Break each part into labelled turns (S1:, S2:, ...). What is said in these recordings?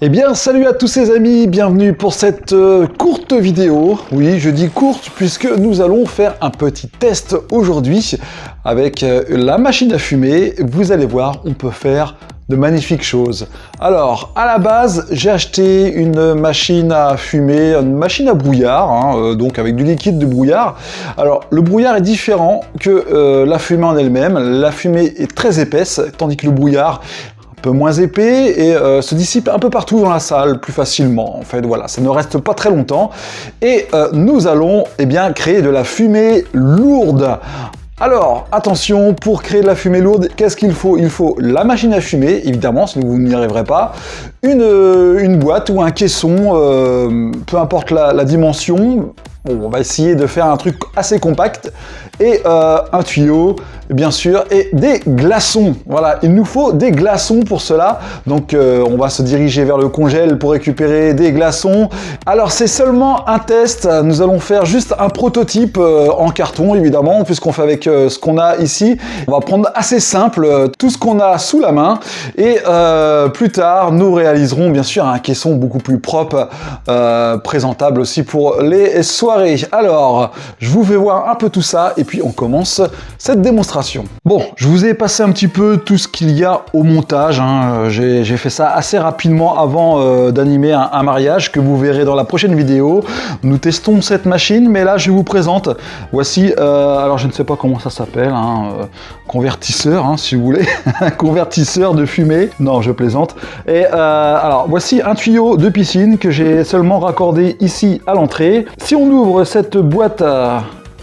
S1: Eh bien, salut à tous les amis, bienvenue pour cette courte vidéo. Oui, je dis courte puisque nous allons faire un petit test aujourd'hui avec la machine à fumer. Vous allez voir, on peut faire de magnifiques choses. Alors, à la base, j'ai acheté une machine à fumer, une machine à brouillard, donc avec du liquide de brouillard. Alors, le brouillard est différent que la fumée en elle-même. La fumée est très épaisse, tandis que le brouillard un peu moins épais et se dissipe un peu partout dans la salle plus facilement. En fait, voilà, ça ne reste pas très longtemps. Et nous allons créer de la fumée lourde. Alors, attention, pour créer de la fumée lourde, qu'est-ce qu'il faut? Il faut la machine à fumer, évidemment, sinon vous n'y arriverez pas, une boîte ou un caisson, peu importe la dimension. Bon, on va essayer de faire un truc assez compact, et un tuyau, bien sûr, et des glaçons. Voilà, il nous faut des glaçons pour cela, donc on va se diriger vers le congèle pour récupérer des glaçons. Alors c'est seulement un test, nous allons faire juste un prototype en carton, évidemment, puisqu'on fait avec ce qu'on a ici. On va prendre assez simple, tout ce qu'on a sous la main, et plus tard, nous réaliserons bien sûr un caisson beaucoup plus propre, présentable aussi pour les soirées. Alors, je vous fais voir un peu tout ça, et puis on commence cette démonstration. Bon, je vous ai passé un petit peu tout ce qu'il y a au montage, j'ai fait ça assez rapidement avant d'animer un mariage que vous verrez dans la prochaine vidéo. Nous testons cette machine, mais là je vous présente, voici, alors je ne sais pas comment ça s'appelle, convertisseur, si vous voulez, un convertisseur de fumée, non je plaisante. Et alors voici un tuyau de piscine que j'ai seulement raccordé ici à l'entrée. Si on ouvre cette boîte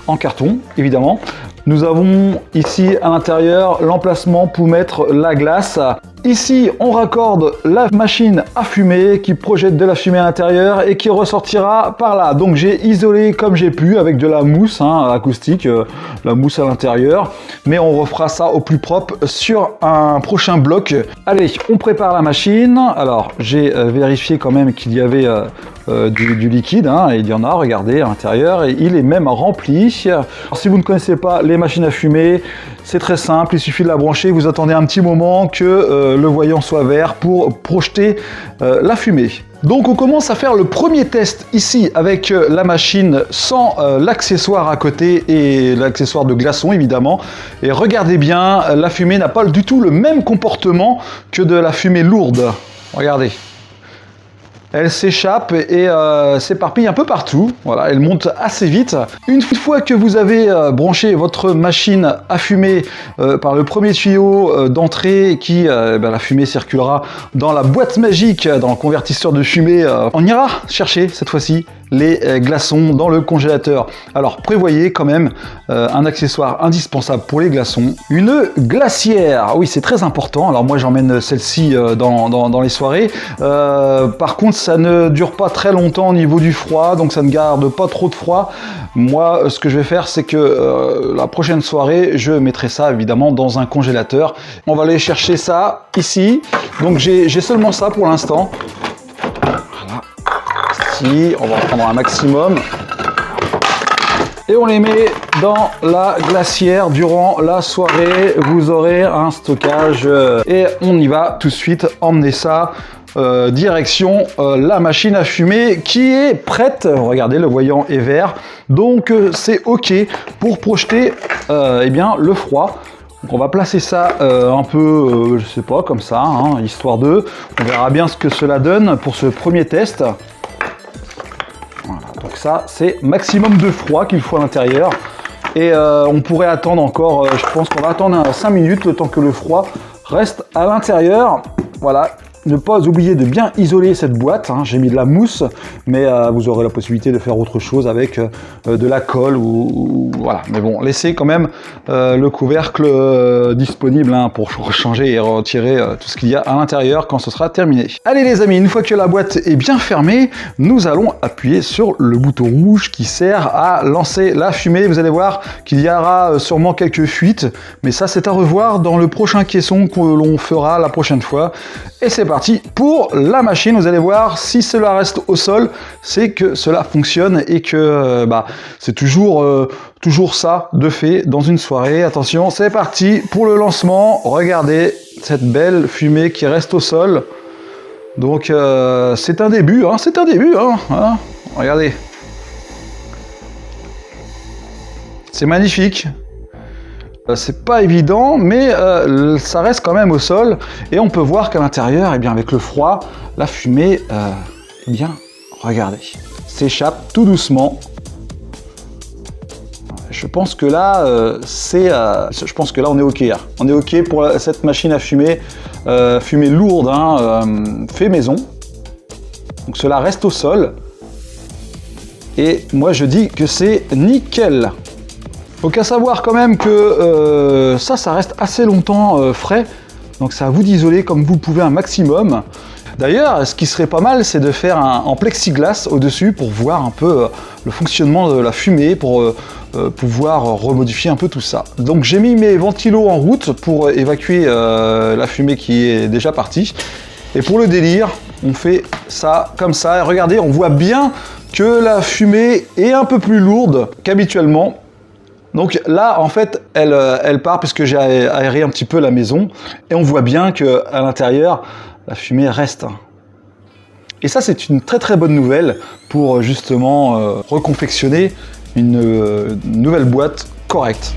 S1: en carton, évidemment, nous avons ici à l'intérieur l'emplacement pour mettre la glace. Ici, on raccorde la machine à fumer qui projette de la fumée à l'intérieur et qui ressortira par là. Donc j'ai isolé comme j'ai pu avec de la mousse acoustique, la mousse à l'intérieur. Mais on refera ça au plus propre sur un prochain bloc. Allez, on prépare la machine. Alors, j'ai vérifié quand même qu'il y avait du liquide, et il y en a, regardez, à l'intérieur, et il est même rempli. Alors, si vous ne connaissez pas les machines à fumer, c'est très simple, il suffit de la brancher, vous attendez un petit moment que le voyant soit vert pour projeter la fumée. Donc on commence à faire le premier test ici avec la machine sans l'accessoire à côté et l'accessoire de glaçon évidemment. Et regardez bien, la fumée n'a pas du tout le même comportement que de la fumée lourde. Regardez. Elle s'échappe et s'éparpille un peu partout. Voilà, elle monte assez vite. Une fois que vous avez branché votre machine à fumer par le premier tuyau d'entrée qui, la fumée circulera dans la boîte magique, dans le convertisseur de fumée, on ira chercher cette fois-ci les glaçons dans le congélateur. Alors prévoyez quand même un accessoire indispensable pour les glaçons, une glacière. Oui, c'est très important. Alors moi j'emmène celle-ci dans les soirées. Par contre ça ne dure pas très longtemps au niveau du froid, donc ça ne garde pas trop de froid. Moi ce que je vais faire c'est que la prochaine soirée je mettrai ça évidemment dans un congélateur. On va aller chercher ça ici. Donc j'ai seulement ça pour l'instant. On va en prendre un maximum et on les met dans la glacière durant la soirée. Vous aurez un stockage et on y va tout de suite emmener ça direction la machine à fumer qui est prête. Regardez, le voyant est vert, donc c'est ok pour projeter le froid. Donc on va placer ça un peu, je sais pas, comme ça, histoire de. On verra bien ce que cela donne pour ce premier test. Voilà, donc ça c'est maximum de froid qu'il faut à l'intérieur et on pourrait attendre encore, je pense qu'on va attendre 5 minutes le temps que le froid reste à l'intérieur. Voilà, ne pas oublier de bien isoler cette boîte, j'ai mis de la mousse, mais vous aurez la possibilité de faire autre chose avec de la colle ou voilà. Mais bon, laissez quand même le couvercle disponible pour changer et retirer tout ce qu'il y a à l'intérieur quand ce sera terminé. Allez les amis, une fois que la boîte est bien fermée, nous allons appuyer sur le bouton rouge qui sert à lancer la fumée. Vous allez voir qu'il y aura sûrement quelques fuites, mais ça c'est à revoir dans le prochain caisson que l'on fera la prochaine fois. Et c'est parti pour la machine. Vous allez voir, si cela reste au sol, c'est que cela fonctionne et que c'est toujours ça de fait dans une soirée. Attention, c'est parti pour le lancement. Regardez cette belle fumée qui reste au sol. Donc c'est un début, hein, c'est un début, hein, hein. Regardez. C'est magnifique. C'est pas évident, mais ça reste quand même au sol. Et on peut voir qu'à l'intérieur, eh bien, avec le froid, la fumée, eh bien, regardez, s'échappe tout doucement. Je pense que là, je pense que là, on est OK. Hein. On est OK pour cette machine à fumer, fumée lourde, hein, fait maison. Donc cela reste au sol. Et moi, je dis que c'est nickel. Donc à savoir quand même que ça reste assez longtemps frais. Donc c'est à vous d'isoler comme vous le pouvez un maximum. D'ailleurs, ce qui serait pas mal, c'est de faire en plexiglas au-dessus pour voir un peu le fonctionnement de la fumée, pour pouvoir remodifier un peu tout ça. Donc j'ai mis mes ventilos en route pour évacuer la fumée qui est déjà partie. Et pour le délire, on fait ça comme ça. Et regardez, on voit bien que la fumée est un peu plus lourde qu'habituellement. Donc là, en fait, elle part puisque j'ai aéré un petit peu la maison. Et on voit bien qu'à l'intérieur, la fumée reste. Et ça, c'est une très très bonne nouvelle pour justement reconfectionner une nouvelle boîte correcte.